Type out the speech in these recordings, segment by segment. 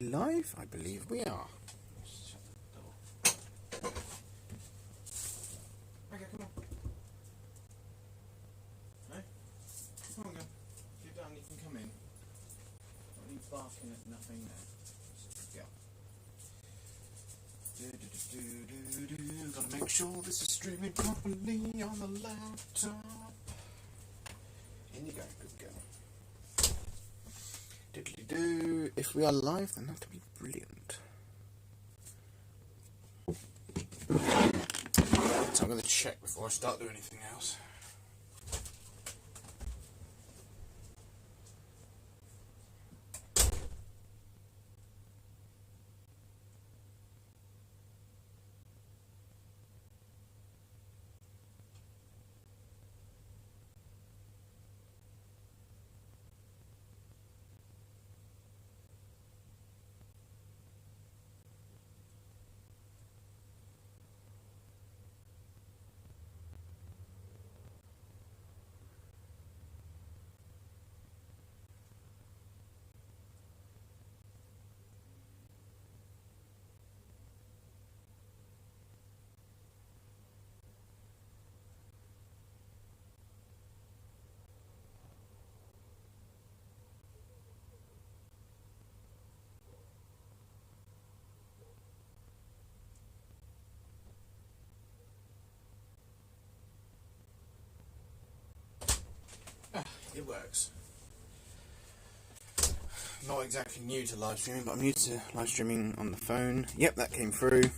Live? I believe we are. Shut the door. Okay, come on. No? Come on, go. If you're done, you can come in. Not any barking at nothing there. Just go. Gotta make sure this is streaming properly on the laptop. In you go, good girl. Diddly-doo. If we are live, then that'll be brilliant. So I'm going to check before I start doing anything else. It works. Not exactly new to live streaming, but I'm new to live streaming on the phone. Yep, that came through.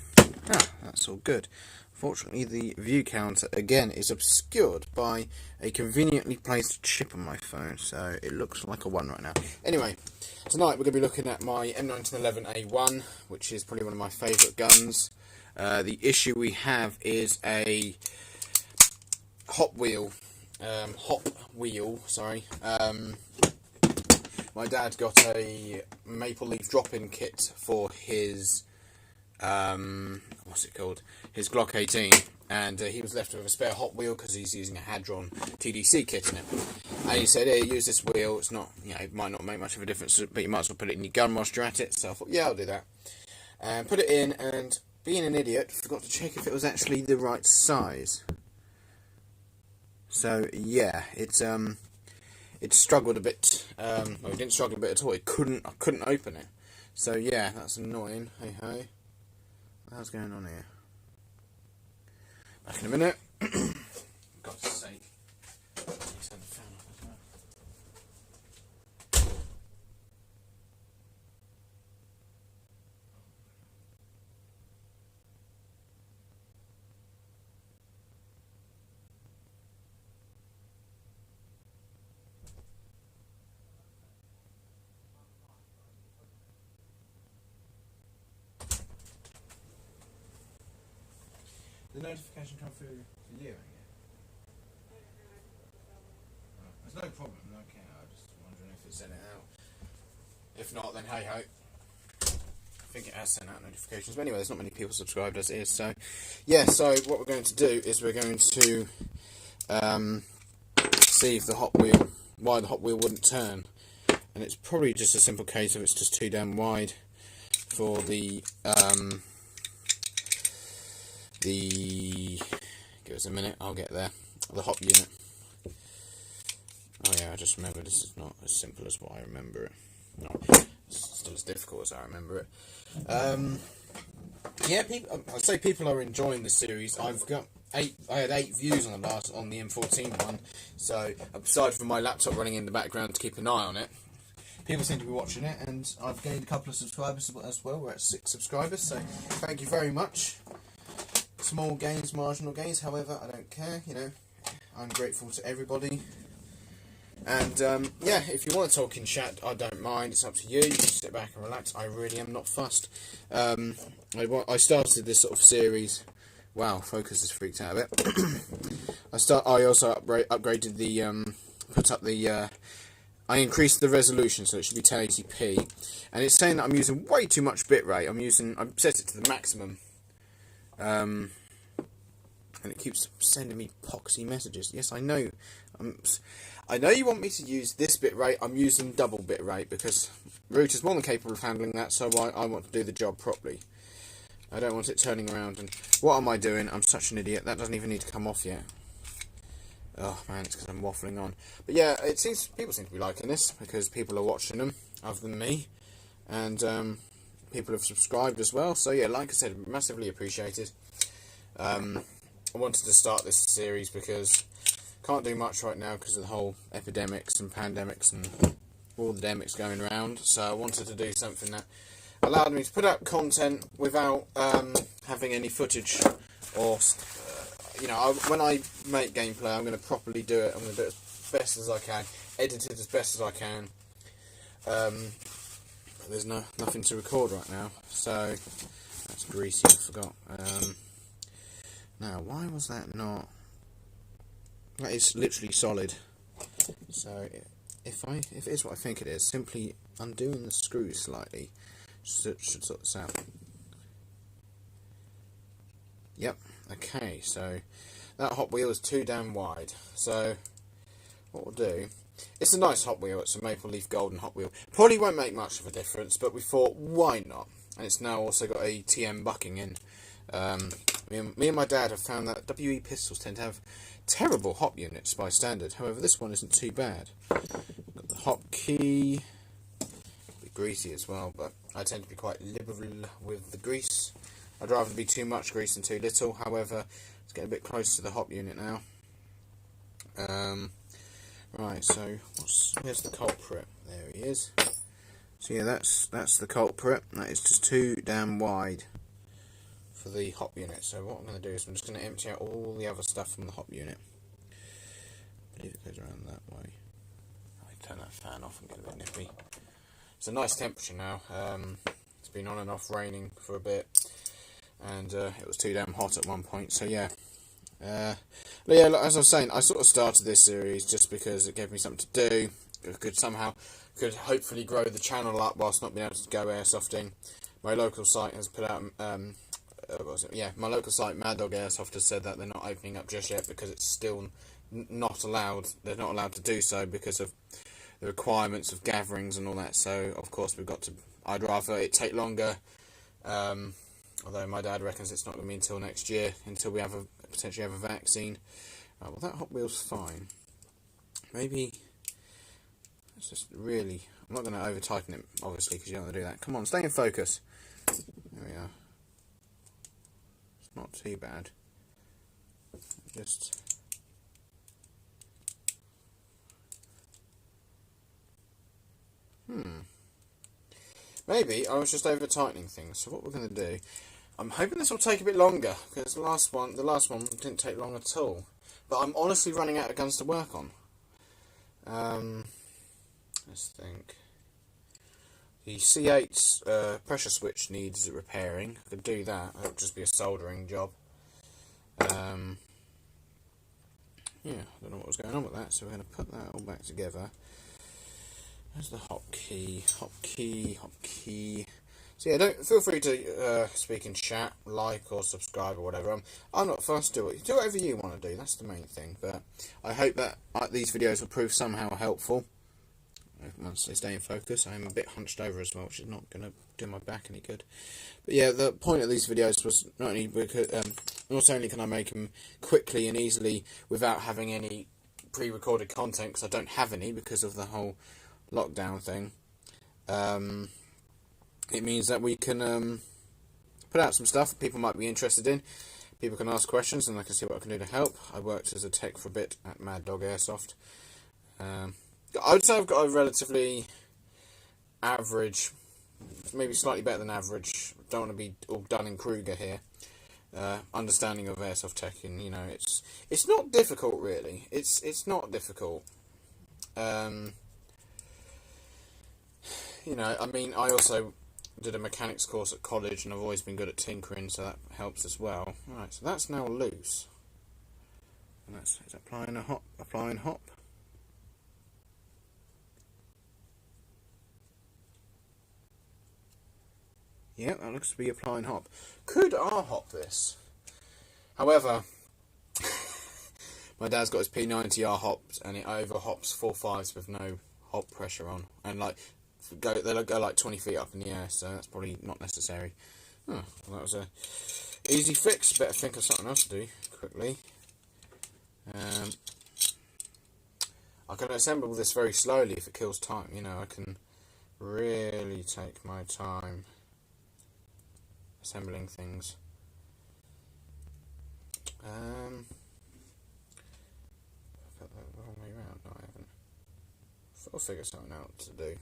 That's all good. Fortunately, the view counter, again, is obscured by a conveniently placed chip on my phone, so it looks like a 1 right now. Anyway, tonight we're going to be looking at my M1911A1, which is probably one of my favourite guns. The issue we have is a Hot Wheel. My dad got a maple leaf drop-in kit for his his Glock 18, and he was left with a spare Hot Wheel because he's using a Hadron TDC kit in it. And he said, "Hey, use this wheel. It's not, it might not make much of a difference, but you might as well put it in your gun whilst you're at it." So I thought, yeah, I'll do that, and put it in. And being an idiot, forgot to check if it was actually the right size. So yeah, it struggled a bit. Well, it didn't struggle a bit at all. I couldn't open it. So yeah, that's annoying. Hey ho, what's going on here? Back in a minute. God's sake. Turn the fan off as well. The notification come through for you, there's no problem, okay, I was just wondering if it sent it out. If not, then hey ho. I think it has sent out notifications, but anyway, there's not many people subscribed as it is, so yeah, so what we're going to do is we're going to see if why the Hot Wheel wouldn't turn, and it's probably just a simple case of it's just too damn wide for the give us a minute, I'll get there, the hop unit. Oh yeah, I just remember this is not as simple as what I remember it. No, it's still as difficult as I remember it. Yeah, I'd say people are enjoying the series. I had 8 views on the M14 one, so aside from my laptop running in the background to keep an eye on it, people seem to be watching it, and I've gained a couple of subscribers as well. We're at 6 subscribers, so thank you very much. Small gains, marginal gains, however, I don't care, I'm grateful to everybody. And, yeah, if you want to talk in chat, I don't mind, it's up to you, just sit back and relax, I really am not fussed. I started this sort of series, wow, focus is freaked out a bit. I also upgraded I increased the resolution, so it should be 1080p, and it's saying that I'm using way too much bitrate. I've set it to the maximum. And it keeps sending me poxy messages. Yes, I know. I know you want me to use this bit rate. I'm using double bit rate because Root is more than capable of handling that, so I want to do the job properly. I don't want it turning around and... What am I doing? I'm such an idiot. That doesn't even need to come off yet. Oh man, it's because I'm waffling on. But yeah, people seem to be liking this because people are watching them other than me. And people have subscribed as well. So yeah, like I said, massively appreciated. I wanted to start this series because can't do much right now because of the whole epidemics and pandemics and all the demics going around. So I wanted to do something that allowed me to put out content without having any footage or when I make gameplay, I'm going to properly do it. I'm going to do it as best as I can, edit it as best as I can. But there's nothing to record right now, so that's greasy. I forgot. Now, why was that not? That is literally solid. So if it is what I think it is, simply undoing the screws slightly should sort this out. Yep. Okay. So that Hot Wheel is too damn wide. So what we'll do. It's a nice Hot Wheel. It's a Maple Leaf Golden Hot Wheel. Probably won't make much of a difference, but we thought, why not? And it's now also got a TM bucking in. Me and my dad have found that WE pistols tend to have terrible hop units by standard. However, this one isn't too bad. Got the hop key. A bit greasy as well, but I tend to be quite liberal with the grease. I'd rather be too much grease than too little. However, it's getting a bit close to the hop unit now. Right, so where's the culprit? There he is. So yeah, that's the culprit. That is just too damn wide for the hop unit. So what I'm going to do is I'm just going to empty out all the other stuff from the hop unit. I believe it goes around that way. I turn that fan off and get a bit nippy. It's a nice temperature now. It's been on and off raining for a bit, and it was too damn hot at one point. So yeah. But yeah, as I was saying, I sort of started this series just because it gave me something to do. Could hopefully grow the channel up whilst not being able to go airsofting. My local site has put out, my local site, Mad Dog Airsoft, has said that they're not opening up just yet because it's still not allowed. They're not allowed to do so because of the requirements of gatherings and all that. So of course I'd rather it take longer. Although my dad reckons it's not going to be until next year until we potentially have a vaccine. Well, that Hot Wheel's fine. Maybe it's just really. I'm not going to over tighten it, obviously, because you don't want to do that. Come on, stay in focus. There we are. It's not too bad. Just. Maybe I was just over tightening things. So what we're going to do. I'm hoping this will take a bit longer, because the last one didn't take long at all. But I'm honestly running out of guns to work on. Let's think. The C8's pressure switch needs repairing. I could do that. That would just be a soldering job. Yeah, I don't know what was going on with that, so we're going to put that all back together. There's the hop key, hop key, hop key. So yeah, don't feel free to speak in chat, like or subscribe or whatever. I'm not fussed. Do whatever you want to do. That's the main thing. But I hope that these videos will prove somehow helpful. Once they stay in focus, I'm a bit hunched over as well, which is not going to do my back any good. But yeah, the point of these videos was not only because not only can I make them quickly and easily without having any pre-recorded content, because I don't have any because of the whole lockdown thing. It means that we can put out some stuff people might be interested in. People can ask questions and I can see what I can do to help. I worked as a tech for a bit at Mad Dog Airsoft. I would say I've got a relatively average, maybe slightly better than average, don't want to be all Dunning-Kruger here, understanding of airsoft tech, and it's not difficult really. It's not difficult. I mean, I also did a mechanics course at college, and I've always been good at tinkering, so that helps as well. Right, so that's now loose, and that's applying a hop, applying hop. Yeah, that looks to be applying hop. Could R-hop this? However, My dad's got his P90R hops, and it over hops 4.5s with no hop pressure on, and like they'll go like 20 feet up in the air, so that's probably not necessary. Oh, well, that was a easy fix. Better think of something else to do quickly. I can assemble this very slowly if it kills time. You know, I can really take my time assembling things. Put that the wrong way around. No, I haven't. I'll figure something out to do.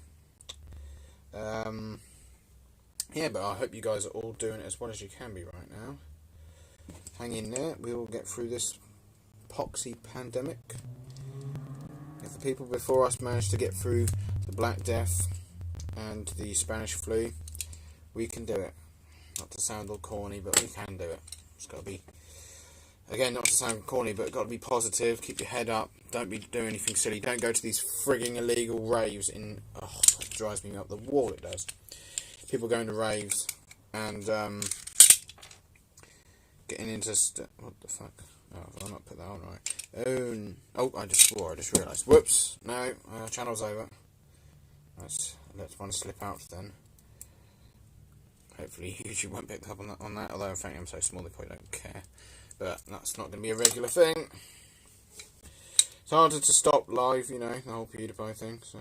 Yeah, but I hope you guys are all doing it as well as you can be right now. Hang in there. We will get through this poxy pandemic. If the people before us managed to get through the Black Death and the Spanish flu, we can do it. Not to sound all corny, but we can do it. It's got to be, again, not to sound corny, but got to be positive. Keep your head up. Don't be doing anything silly. Don't go to these frigging illegal raves in... Oh, it drives me up the wall, it does. People going to raves and getting into... What the fuck? Oh, have I not put that on right? Oh, I just swore. I just realised. Whoops. No, channel's over. Let's one slip out then. Hopefully YouTube won't pick up on that. Although I think I'm so small they probably don't care. But that's not going to be a regular thing. It's harder to stop live, you know, the whole PewDiePie thing. So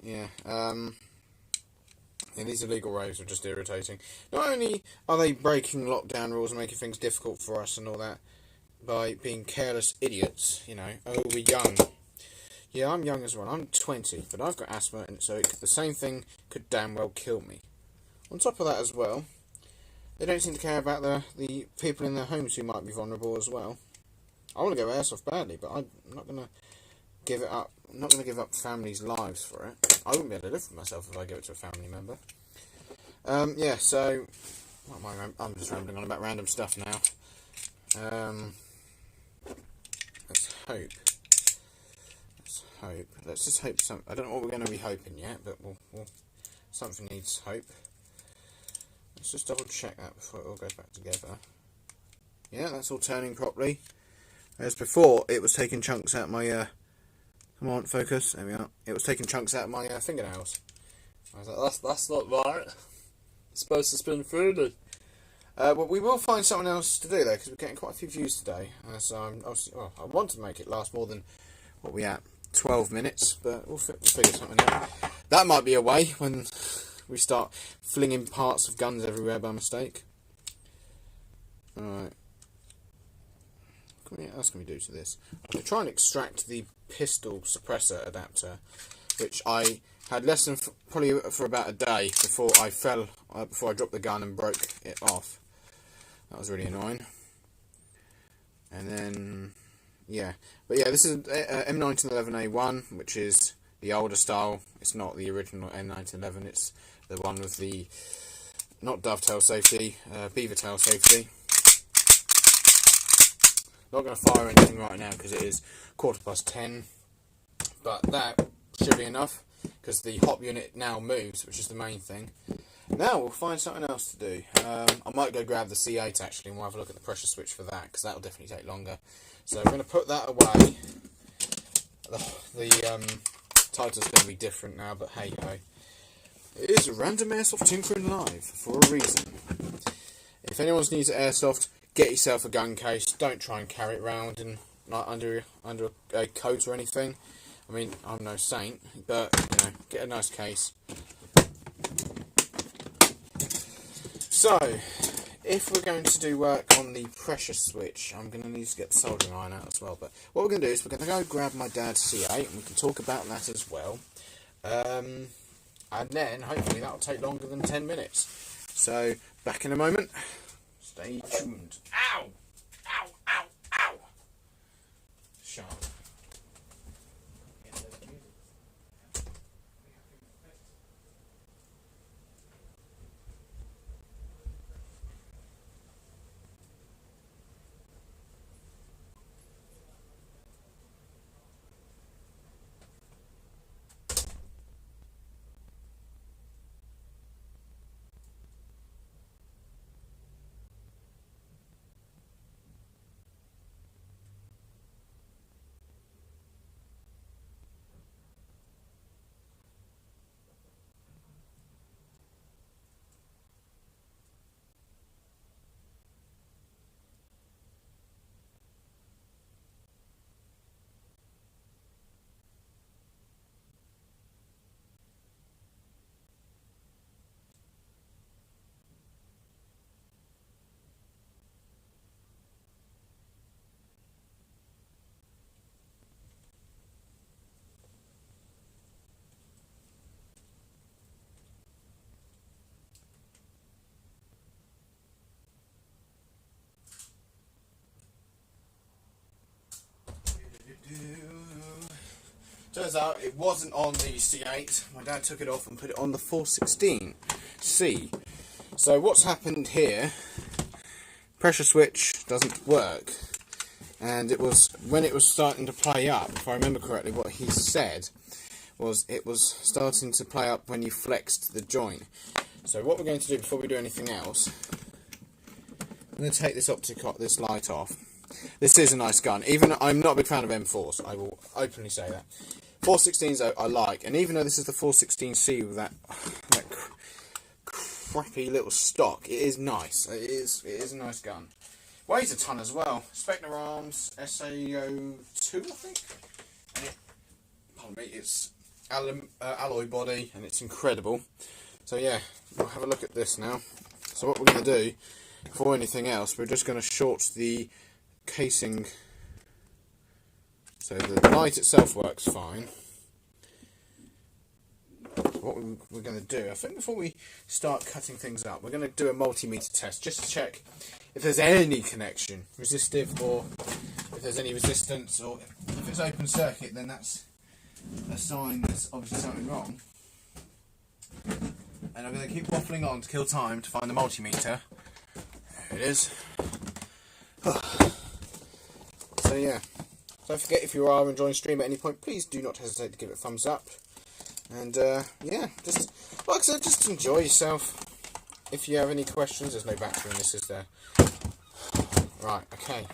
yeah. Yeah, these illegal raves are just irritating. Not only are they breaking lockdown rules and making things difficult for us and all that, by being careless idiots, you know. Oh, we're young. Yeah, I'm young as well. I'm 20, but I've got asthma, and so the same thing could damn well kill me. On top of that as well, they don't seem to care about the people in their homes who might be vulnerable as well. I want to go Airsoft badly, but I'm not going to give it up. I'm not going to give up families' lives for it. I wouldn't be able to live with myself if I give it to a family member. Yeah, so... What am I I'm just rambling on about random stuff now. Let's hope. Let's just hope some... I don't know what we're going to be hoping yet, but something needs hope. Let's just double check that before it all goes back together. Yeah, that's all turning properly. As before, it was taking chunks out my... Come on, focus. There we are. It was taking chunks out of my fingernails. I was like, that's not right. It's supposed to spin through. Well, we will find something else to do though, because we're getting quite a few views today. So I want to make it last more than what we at 12 minutes, but we'll figure something out. That might be a way when we start flinging parts of guns everywhere by mistake. All right. What else can we do to this? I'm going to try and extract the pistol suppressor adapter, which I had less than probably for about a day before I before I dropped the gun and broke it off. That was really annoying. And then, yeah. But yeah, this is M1911A1, which is the older style. It's not the original M1911, it's the one with the, not dovetail safety, beaver tail safety. Not going to fire anything right now because it is 10:15, but that should be enough because the hop unit now moves, which is the main thing. Now we'll find something else to do. I might go grab the C8 actually, and we'll have a look at the pressure switch for that because that will definitely take longer. So we're going to put that away. The title's going to be different now, but hey ho. It is Random Airsoft Tinkering Live for a reason. If anyone's new to Airsoft, get yourself a gun case. Don't try and carry it around and like under a coat or anything. I mean, I'm no saint, but you know, get a nice case. So, if we're going to do work on the pressure switch, I'm going to need to get the soldering iron out as well. But what we're going to do is we're going to go grab my dad's C8, and we can talk about that as well. And then hopefully that'll take longer than 10 minutes. So, back in a moment. Stay tuned. Ow! Ow! Ow! Ow! Sharp. Turns out it wasn't on the C8. My dad took it off and put it on the 416C. So what's happened here, pressure switch doesn't work. And it was, when it was starting to play up, if I remember correctly, what he said was it was starting to play up when you flexed the joint. So what we're going to do before we do anything else, I'm going to take this light off. This is a nice gun. Even I'm not a big fan of M4s, I will openly say that. 416s I like, and even though this is the 416C with that crappy little stock, it is nice. It is a nice gun. Weighs a ton as well. Spectre Arms SAO2, I think. And pardon me, it's alloy body, and it's incredible. So yeah, we'll have a look at this now. So what we're going to do, before anything else, we're just going to short the casing. So the light itself works fine. So what we're going to do, I think before we start cutting things up, we're going to do a multimeter test just to check if there's any connection, resistive, or if there's any resistance, or if it's open circuit, then that's a sign there's obviously something wrong. And I'm going to keep waffling on to kill time to find the multimeter. There it is. So yeah. Don't forget, if you are enjoying the stream at any point, please do not hesitate to give it a thumbs up. And yeah, just like I said, just enjoy yourself. If you have any questions, there's no battery in this, is there? Right, okay.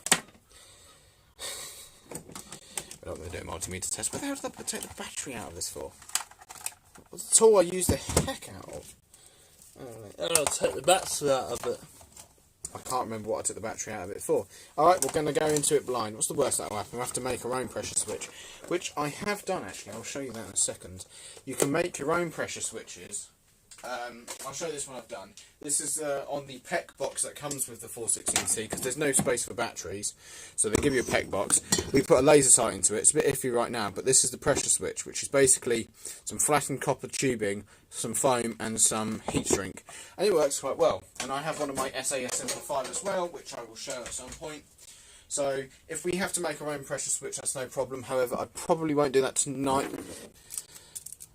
We're not going to do a multimeter test. What the hell did I take the battery out of this for? What's the tool I use the heck out of? I'll take the battery out of it. I can't remember what I took the battery out of it for. Alright, we're going to go into it blind. What's the worst that will happen? We'll have to make our own pressure switch, which I have done actually. I'll show you that in a second. You can make your own pressure switches. I'll show you this one I've done. This is on the PEC box that comes with the 416C, because there's no space for batteries, so they give you a PEC box. We put a laser sight into it. It's a bit iffy right now, but this is the pressure switch, which is basically some flattened copper tubing, some foam, and some heat shrink, and it works quite well. And I have one of my SAS Simplify as well, which I will show at some point. So if we have to make our own pressure switch, that's no problem. However, I probably won't do that tonight.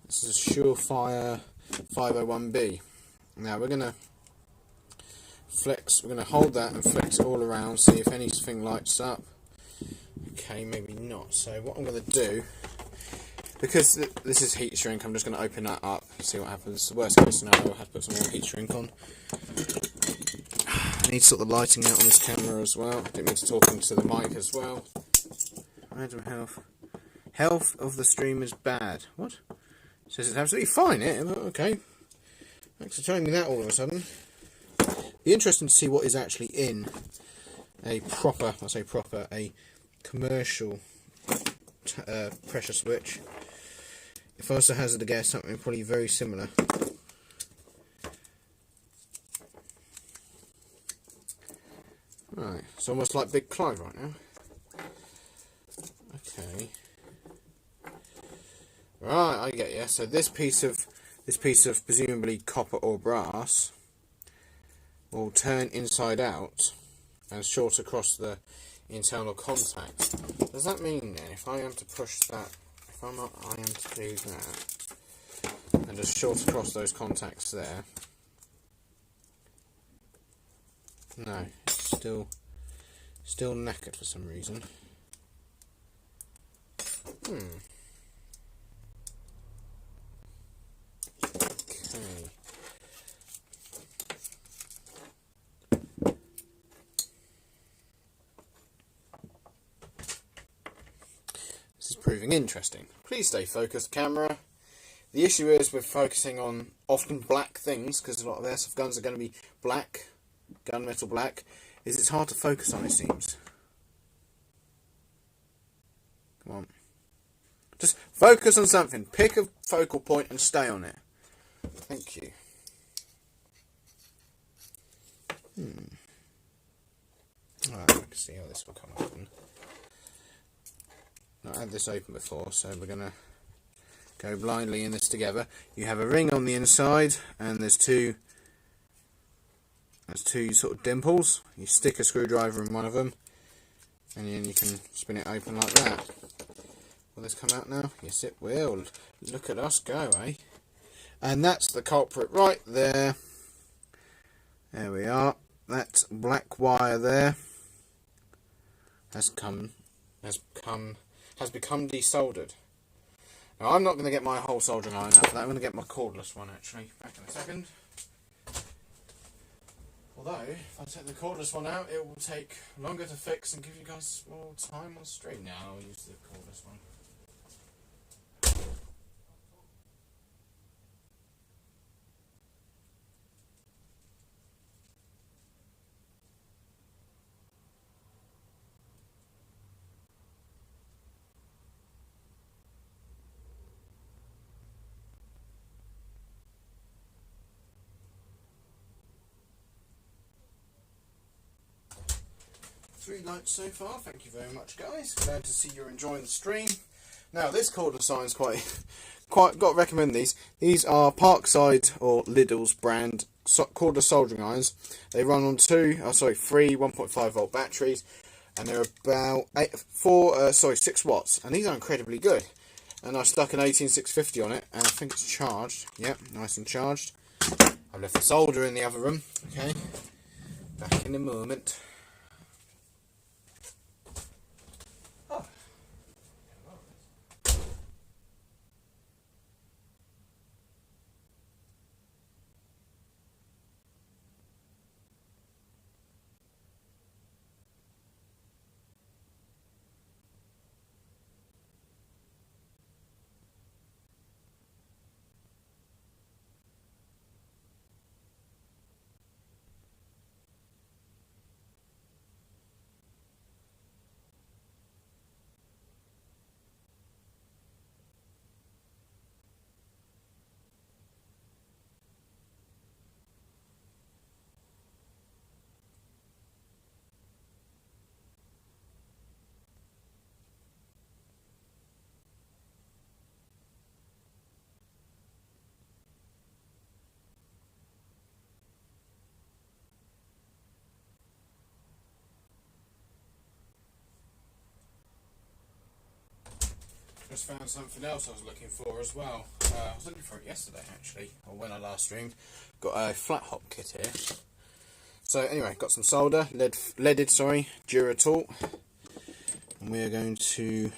This is a Surefire 501B. Now we're going to flex, we're going to hold that and flex it all around, see if anything lights up. Okay, maybe not. So what I'm going to do, because this is heat shrink, I'm just going to open that up and see what happens. The worst case scenario, I'll have to put some more heat shrink on. I need to sort the lighting out on this camera as well. I didn't mean to talk into the mic as well. Random health. Health of the stream is bad. What? Says it's absolutely fine, eh? Okay. Thanks for telling me that all of a sudden. Be interesting to see what is actually in a proper, I say proper, a commercial pressure switch. If I was to hazard a guess, something probably very similar. Right, it's almost like Big Clive right now. Okay. Right, I get you. So this piece of presumably copper or brass will turn inside out and short across the internal contact. Does that mean then, if I am to push that, if I am to do that and just short across those contacts there? No, it's still knackered for some reason. Okay. This is proving interesting. Please stay focused, camera. The issue is we're focusing on often black things, because a lot of airsoft guns are going to be black, gunmetal black, is it's hard to focus on, it seems. Come on. Just focus on something. Pick a focal point and stay on it. Thank you. Alright, I can see how this will come open. I had this open before, so we're going to go blindly in this together. You have a ring on the inside, and there's two sort of dimples. You stick a screwdriver in one of them, and then you can spin it open like that. Will this come out now? Yes, it will. Look at us go, eh? And that's the culprit right there. There we are. That black wire there has become desoldered. Now I'm not going to get my whole soldering iron out for that. I'm going to get my cordless one actually. Back in a second. Although, if I take the cordless one out, it will take longer to fix and give you guys more time on stream. Now I'll use the cordless one. Three likes so far, thank you very much guys. Glad to see you're enjoying the stream. Now this cordless iron's quite got to recommend these. These are Parkside or Lidl's brand cordless soldering irons. They run on three 1.5 volt batteries and they're about 6 watts, and these are incredibly good. And I stuck an 18650 on it and I think it's charged. Yep, nice and charged. I've left the solder in the other room. Okay, back in a moment. Just found something else I was looking for as well. I was looking for it yesterday actually, or when I last streamed. Got a flat hop kit here. So anyway, got some solder, leaded Duratort, and we're going to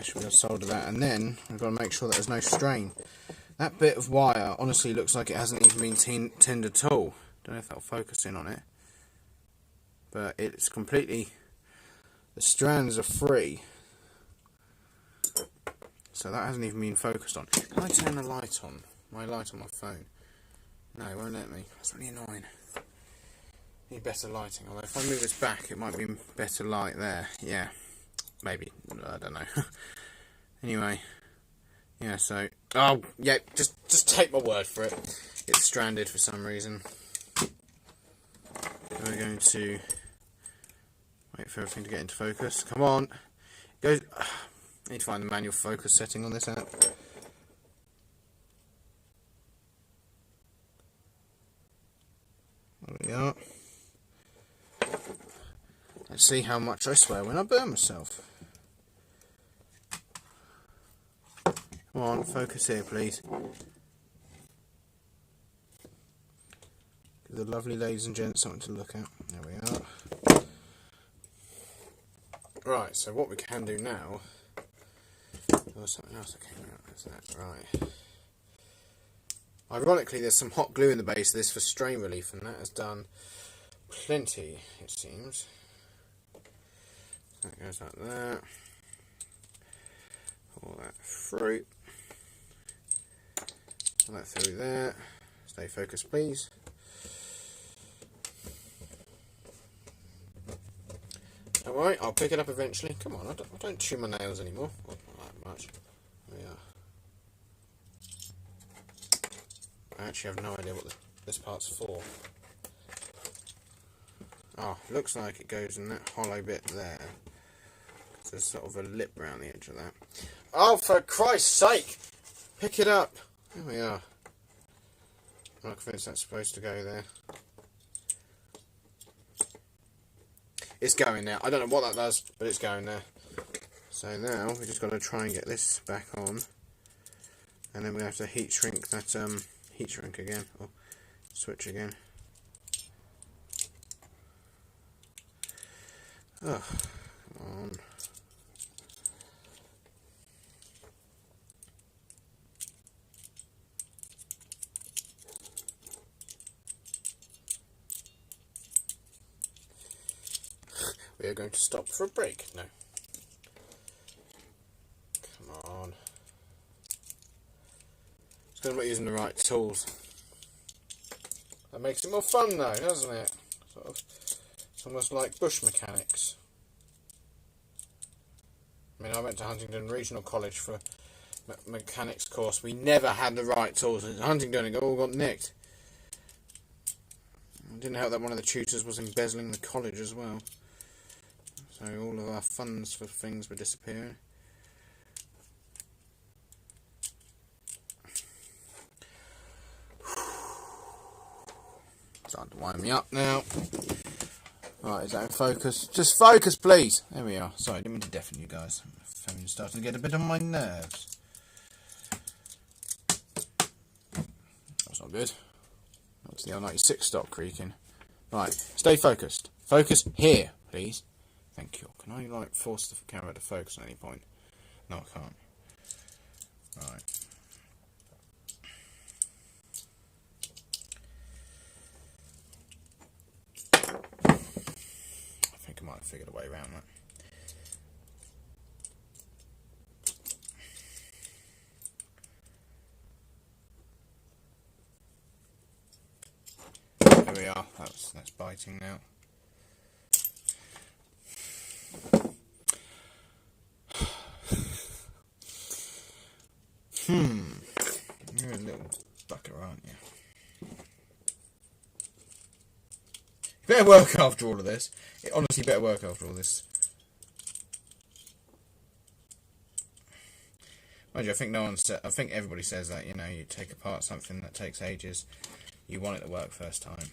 should we solder that, and then we've got to make sure that there's no strain. That bit of wire honestly looks like it hasn't even been tinned at all. Don't know if that'll focus in on it, but it's completely. The strands are free, so that hasn't even been focused on. Can I turn the light on? My light on my phone? No, it won't let me. That's really annoying. Need better lighting. Although if I move this back, it might be better light there. Yeah, maybe. I don't know. Anyway, yeah. So, oh yeah, just take my word for it. It's stranded for some reason. We're going to. Wait for everything to get into focus. Come on. Go. I need to find the manual focus setting on this app. There we are. Let's see how much I swear when I burn myself. Come on, focus here, please. Give the lovely ladies and gents something to look at. There we are. Right, so what we can do now. Oh, something else that came out. Is that right? Ironically, there's some hot glue in the base of this for strain relief, and that has done plenty, it seems. That goes like that. All that through. All that through there. Stay focused, please. Alright, I'll pick it up eventually. Come on, I don't chew my nails anymore. Not that much. There we are. I actually have no idea what this part's for. Oh, looks like it goes in that hollow bit there. There's sort of a lip around the edge of that. Oh, for Christ's sake! Pick it up! There we are. I'm convinced that's supposed to go there. It's going there. I don't know what that does, but it's going there. So now we just got to try and get this back on, and then we're going to have to heat shrink that heat shrink again, or switch again. Oh, come on. We are going to stop for a break. No. Come on. It's going to be using the right tools. That makes it more fun though, doesn't it? Sort of. It's almost like bush mechanics. I mean, I went to Huntingdon Regional College for a mechanics course. We never had the right tools. At Huntingdon, it all got nicked. It didn't help that one of the tutors was embezzling the college as well. So all of our funds for things were disappearing. Starting to wind me up now. Right, is that in focus? Just focus, please. There we are. Sorry, I didn't mean to deafen you guys. My phone's starting to get a bit on my nerves. That's not good. That's the L96 stop creaking. Right, stay focused. Focus here, please. Thank you. Can I, like, force the camera to focus at any point? No, I can't. Right. I think I might have figured a way around that. There we are. That's biting now. You're a little bucker, aren't you? You better work after all of this. It honestly better work after all this. Mind you, I think no one I think everybody says that, you know, you take apart something that takes ages, you want it to work first time.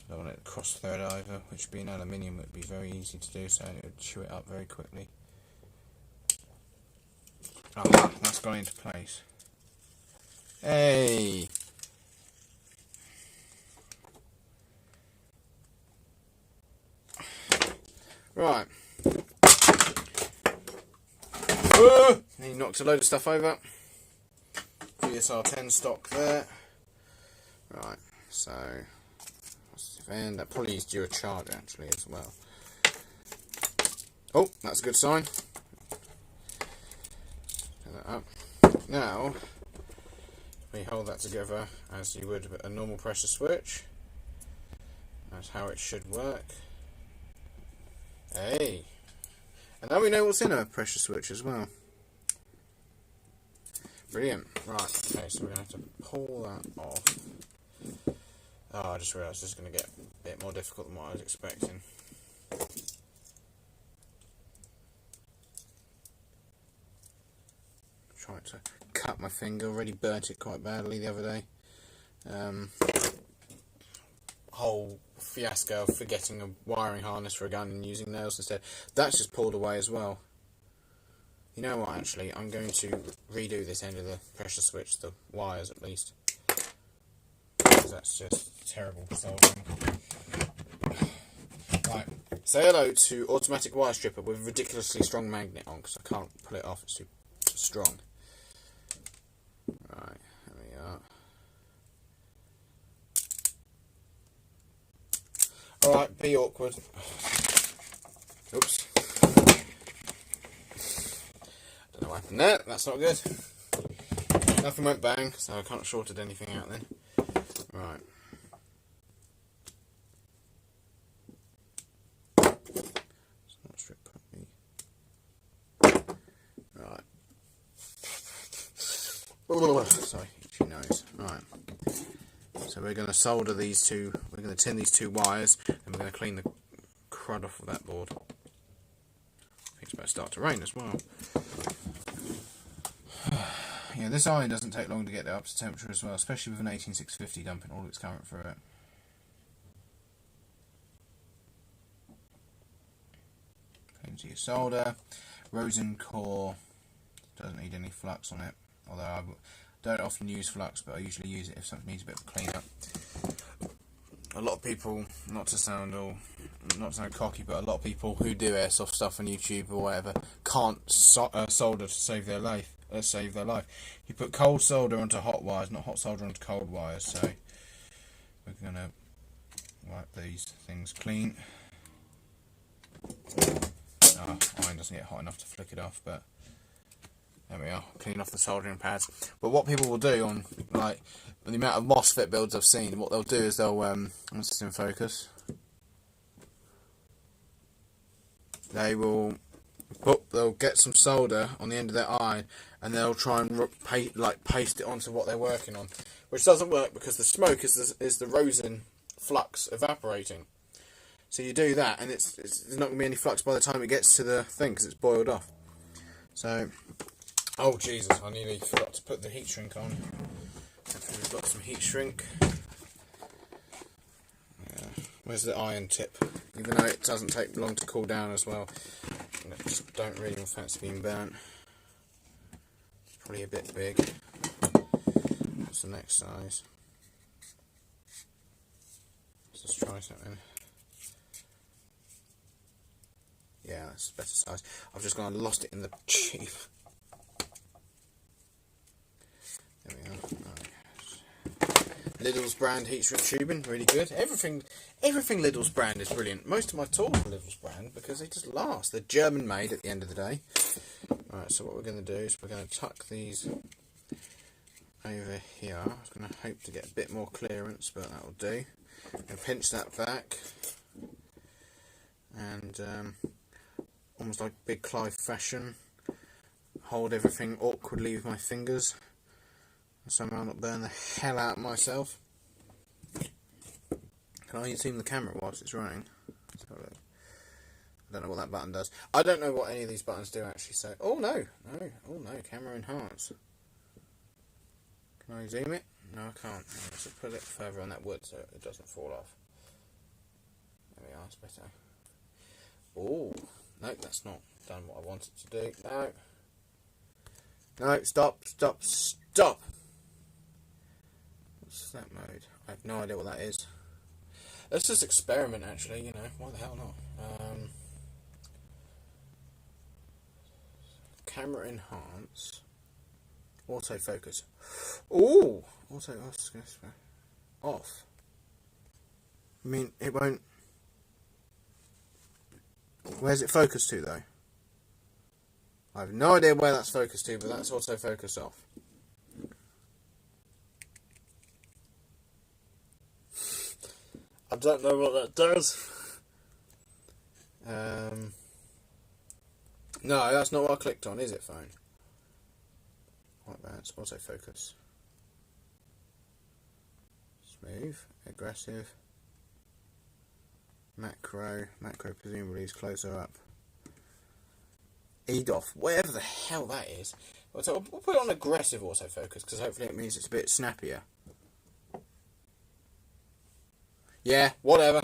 I don't want it to cross thread either, which being aluminium would be very easy to do, so it would chew it up very quickly. Ah, that's gone into place. Hey! Right. He knocked a load of stuff over. VSR 10 stock there. Right, so... and that probably is due a charge actually as well. Oh, that's a good sign. Turn that up. Now, we hold that together as you would a normal pressure switch. That's how it should work. Hey! And now we know what's in a pressure switch as well. Brilliant. Right, okay, so we're going to have to pull that off. Oh, I just realised this is going to get a bit more difficult than what I was expecting. Tried to cut my finger, already burnt it quite badly the other day. Whole fiasco of forgetting a wiring harness for a gun and using nails instead. That's just pulled away as well. You know what, actually, I'm going to redo this end of the pressure switch, the wires at least. Because that's just terrible soldering. Right, say hello to automatic wire stripper with ridiculously strong magnet on, because I can't pull it off, it's too strong. Right, there we are. Alright, be awkward. Oops. Don't know what happened there, that's not good. Nothing went bang, so I can't have shorted anything out then. Right. It's not strip properly. Right. Sorry, itchy nose. Right. So we're going to solder these two, we're going to tin these two wires, and we're going to clean the crud off of that board. I think it's about to start to rain as well. Yeah, this iron doesn't take long to get up to temperature as well, especially with an 18650 dumping all its current through it. into your solder. Rosin core doesn't need any flux on it, although I don't often use flux, but I usually use it if something needs a bit of clean-up. A lot of people, not to sound cocky, but a lot of people who do airsoft stuff on YouTube or whatever can't solder to save their life. You put cold solder onto hot wires, not hot solder onto cold wires. So we're gonna wipe these things clean. Iron doesn't get hot enough to flick it off, but there we are. Clean off the soldering pads. But what people will do on like the amount of MOSFET builds I've seen, what they'll do is they'll once it's in focus, they'll get some solder on the end of their iron and they'll try and paste it onto what they're working on, which doesn't work because the smoke is the rosin flux evaporating. So you do that and there's not going to be any flux by the time it gets to the thing because it's boiled off. So, oh Jesus, I nearly forgot to put the heat shrink on. Hopefully we've got some heat shrink. Where's the iron tip? Even though it doesn't take long to cool down as well. And I just don't really fancy being burnt. It's probably a bit big. What's the next size? Let's just try something. Yeah, that's a better size. I've just gone and lost it in the tube. There we are. Lidl's brand heat shrink tubing, really good. Everything Lidl's brand is brilliant. Most of my tools are Lidl's brand because they just last. They're German made at the end of the day. Right, so what we're going to do is we're going to tuck these over here. I was going to hope to get a bit more clearance, but that will do. And pinch that back. And almost like Big Clive fashion, hold everything awkwardly with my fingers and somehow not burn the hell out of myself. Can I zoom the camera whilst it's running? I don't know what that button does. I don't know what any of these buttons do actually. So, oh no, camera enhance. Can I zoom it? No, I can't. Let's put it further on that wood so it doesn't fall off. There we are, it's better. Oh. No, that's not done what I wanted to do. No, stop. What's that mode? I have no idea what that is. Let's just experiment, actually, you know, why the hell not? Camera enhance. Autofocus. Ooh! Off. I mean, it won't... Where's it focused to though? I have no idea where that's focused to, but that's also focused off. I don't know what that does. No, that's not what I clicked on, is it, phone? White balance, autofocus. Smooth, aggressive. Macro presumably is closer up. EDOF, whatever the hell that is. So we'll put it on aggressive autofocus because hopefully it means it's a bit snappier. Yeah, whatever.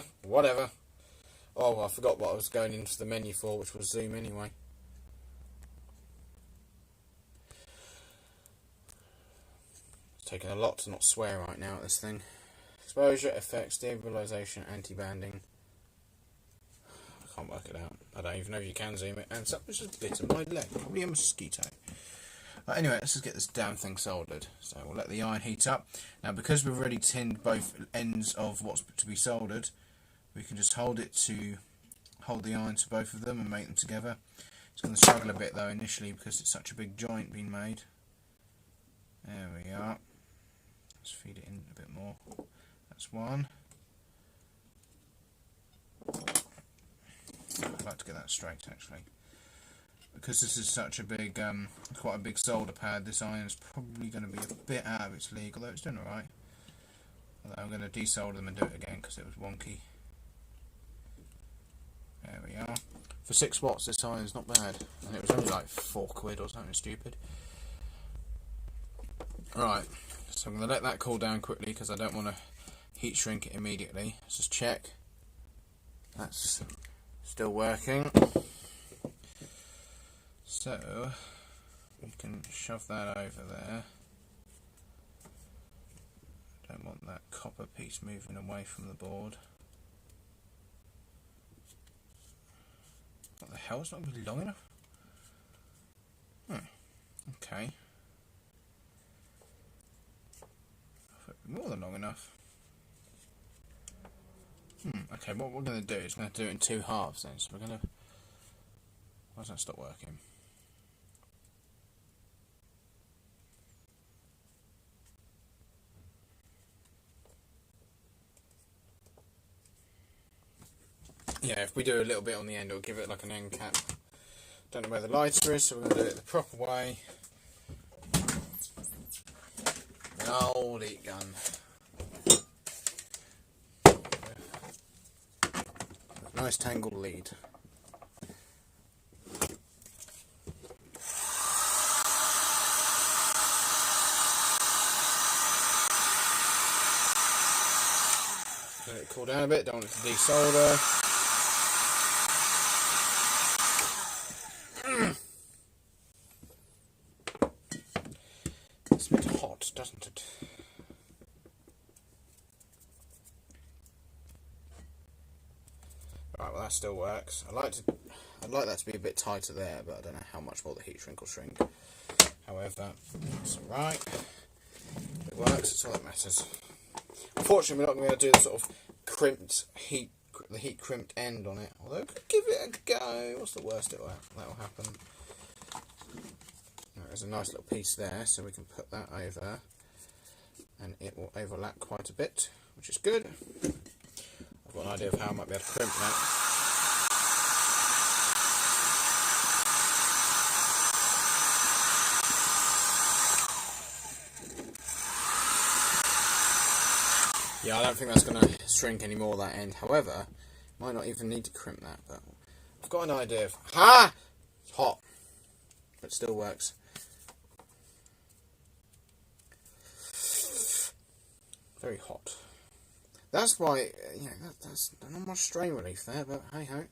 Oh, I forgot what I was going into the menu for, which was zoom anyway. It's taking a lot to not swear right now at this thing. Exposure, effects, stabilisation, anti-banding. I can't work it out. I don't even know if you can zoom it. And something's just bitten my leg. Probably a mosquito. Anyway, let's just get this damn thing soldered. So we'll let the iron heat up. Now, because we've already tinned both ends of what's to be soldered, we can just hold the iron to both of them and make them together. It's going to struggle a bit though initially because it's such a big joint being made. There we are. Let's feed it in a bit more. That's one. I'd like to get that straight actually. Because this is such a big, quite a big solder pad, this iron is probably going to be a bit out of its league, although it's doing alright. Although I'm going to desolder them and do it again because it was wonky. There we are. For 6 watts this iron is not bad, and it was only like £4 or something stupid. Right, so I'm going to let that cool down quickly because I don't want to heat shrink it immediately. Let's just check. That's still working. So we can shove that over there. Don't want that copper piece moving away from the board. What the hell? It's not going to be long enough? Okay. More than long enough. Okay, what we're going to do is going to do it in two halves then. So we're going to... Why does that stop working? Yeah, if we do a little bit on the end, it'll give it like an end cap. Don't know where the lighter is, so we're going to do it the proper way. An old heat gun. Nice tangled lead. Let it cool down a bit, don't want it to desolder. It's a bit hot, doesn't it? Right, well that still works. I'd like that to be a bit tighter there, but I don't know how much more the heat shrink will shrink. However, it's alright. It works, it's all that matters. Unfortunately, we're not going to be able to do the sort of crimped heat, the heat crimped end on it. Although, give it a go. What's the worst that will happen? There's a nice little piece there, so we can put that over, and it will overlap quite a bit, which is good. I've got an idea of how I might be able to crimp that. Yeah, I don't think that's going to shrink any more, that end. However, might not even need to crimp that, but I've got an idea of... Ha! It's hot, but it still works. Very hot. That's why, you know, that's not much strain relief there, but hey ho.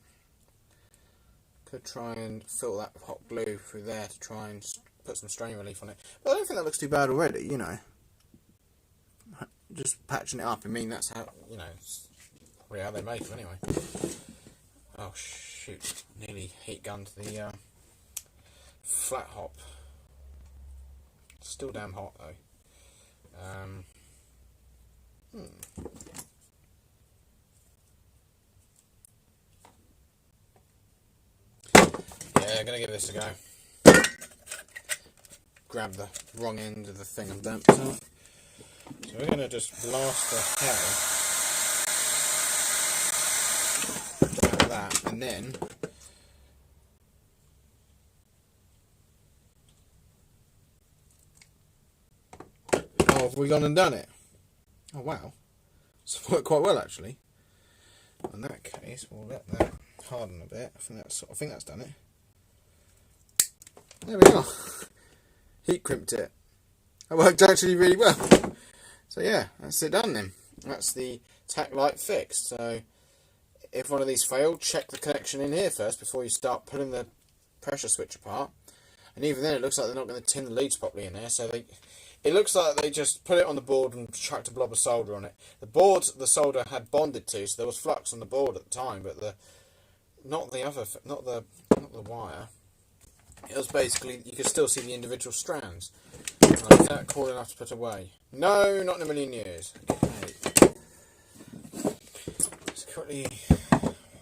Could try and fill that with hot glue through there to try and put some strain relief on it. But I don't think that looks too bad already, you know. Just patching it up, I mean, that's how, you know, it's probably how they make them anyway. Oh shoot, nearly heat gunned the flat hop. Still damn hot though. Yeah, gonna give this a go. Grab the wrong end of the thing and damp myself. So we're gonna just blast the hell out of that, and then oh, have we gone and done it? Oh wow, it's worked quite well actually. In that case, we'll let that harden a bit. I think that's done it. There we are. Heat crimped it. That worked actually really well. So yeah, that's it done then. That's the Tac-Light fixed. So if one of these failed, check the connection in here first before you start pulling the pressure switch apart. And even then, it looks like they're not going to tin the leads properly in there. So it looks like they just put it on the board and chucked a blob of solder on it. The board the solder had bonded to, so there was flux on the board at the time, but not the wire. It was basically, you could still see the individual strands. Is that cool enough to put away? No, not in a million years. Okay. Let's quickly...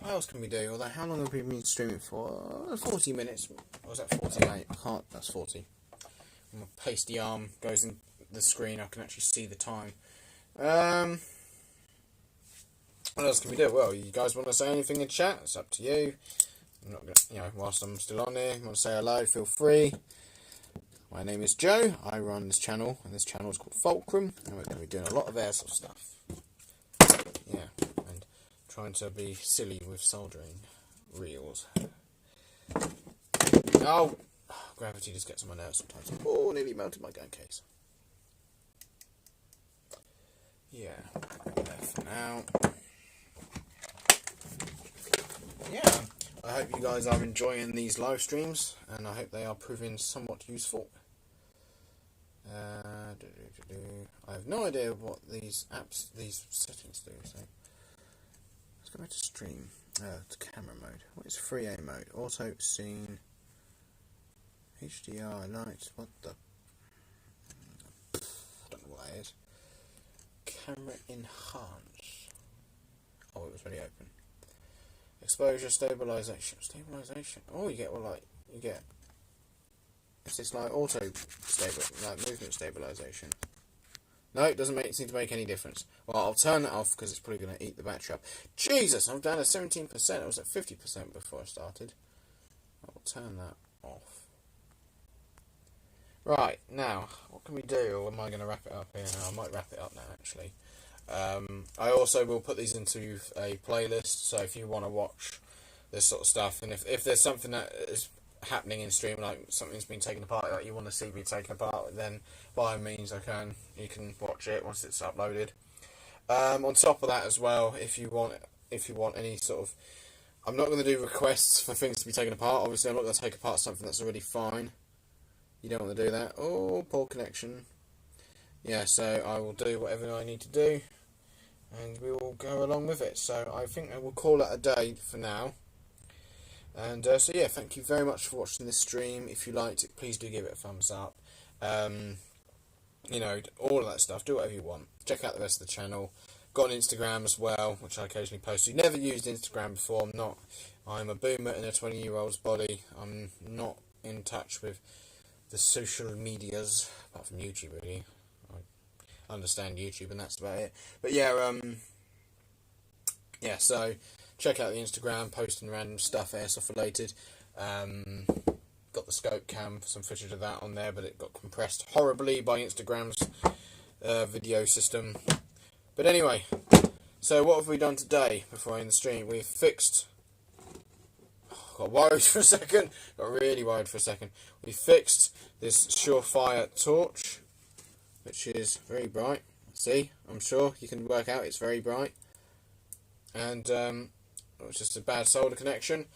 What else can we do? Although, how long have we been streaming for? 40 minutes. Or was that 48? I can't... That's 40. When my pasty arm goes in the screen, I can actually see the time. What else can we do? Well, you guys want to say anything in chat? It's up to you. I'm not gonna, you know, whilst I'm still on here, you want to say hello, feel free. My name is Joe, I run this channel, and this channel is called Fulcrum, and we're going to be doing a lot of airsoft stuff. Yeah, and trying to be silly with soldering reels. Oh, gravity just gets on my nerves sometimes. Oh, nearly melted my gun case. Yeah, there for now. Yeah, I hope you guys are enjoying these live streams, and I hope they are proving somewhat useful. I have no idea what these settings do. So let's go back to stream. To camera mode. What is 3A mode? Auto scene. HDR lights. What the? I don't know what that is. Camera enhance. Oh, it was already open. Exposure stabilization. Stabilization. Oh, you get you get. It's just like auto like movement stabilization. No, it doesn't seem to make any difference. Well, I'll turn that off because it's probably going to eat the battery up. Jesus, I'm down to 17%. I was at 50% before I started. I'll turn that off. Right, now, what can we do? Or am I going to wrap it up here now? I might wrap it up now, actually. I also will put these into a playlist, so if you want to watch this sort of stuff, and if there's something that is happening in stream, like something's been taken apart, like you want to see me taken apart, then by all means you can watch it once it's uploaded. On top of that as well, if you want any sort of, I'm not going to do requests for things to be taken apart. Obviously I'm not going to take apart something that's already fine. You don't want to do that. Oh, poor connection. Yeah, so I will do whatever I need to do, and we will go along with it. So I think I will call it a day for now. And so yeah, thank you very much for watching this stream. If you liked it, please do give it a thumbs up. You know, all of that stuff. Do whatever you want. Check out the rest of the channel. Got an Instagram as well, which I occasionally post. You've never used Instagram before. I'm a boomer in a 20-year-old's body. I'm not in touch with the social medias, apart from YouTube, really. I understand YouTube, and that's about it. But yeah, so check out the Instagram, posting random stuff Airsoft related. Got the scope cam for some footage of that on there, but it got compressed horribly by Instagram's video system. But anyway, so what have we done today before I end the stream? We've fixed... got worried for a second. Got really worried for a second. We fixed this Surefire torch, which is very bright. See, I'm sure you can work out it's very bright. And it was just a bad solder connection.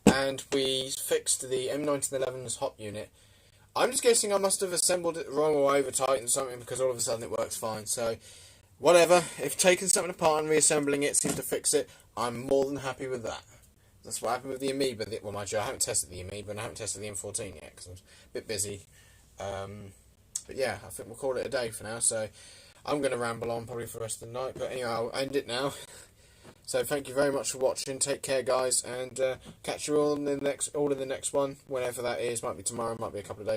And we fixed the M1911's hop unit. I'm just guessing I must have assembled it wrong or over tightened something, because all of a sudden it works fine. So, whatever. If taking something apart and reassembling it seems to fix it, I'm more than happy with that. That's what happened with the Amoeba. Well, mind you, I haven't tested the Amoeba and I haven't tested the M14 yet because I was a bit busy. But yeah, I think we'll call it a day for now. So I'm going to ramble on probably for the rest of the night. But anyway, I'll end it now. So thank you very much for watching. Take care, guys, and catch you all in the next one, whenever that is. Might be tomorrow, might be a couple of days.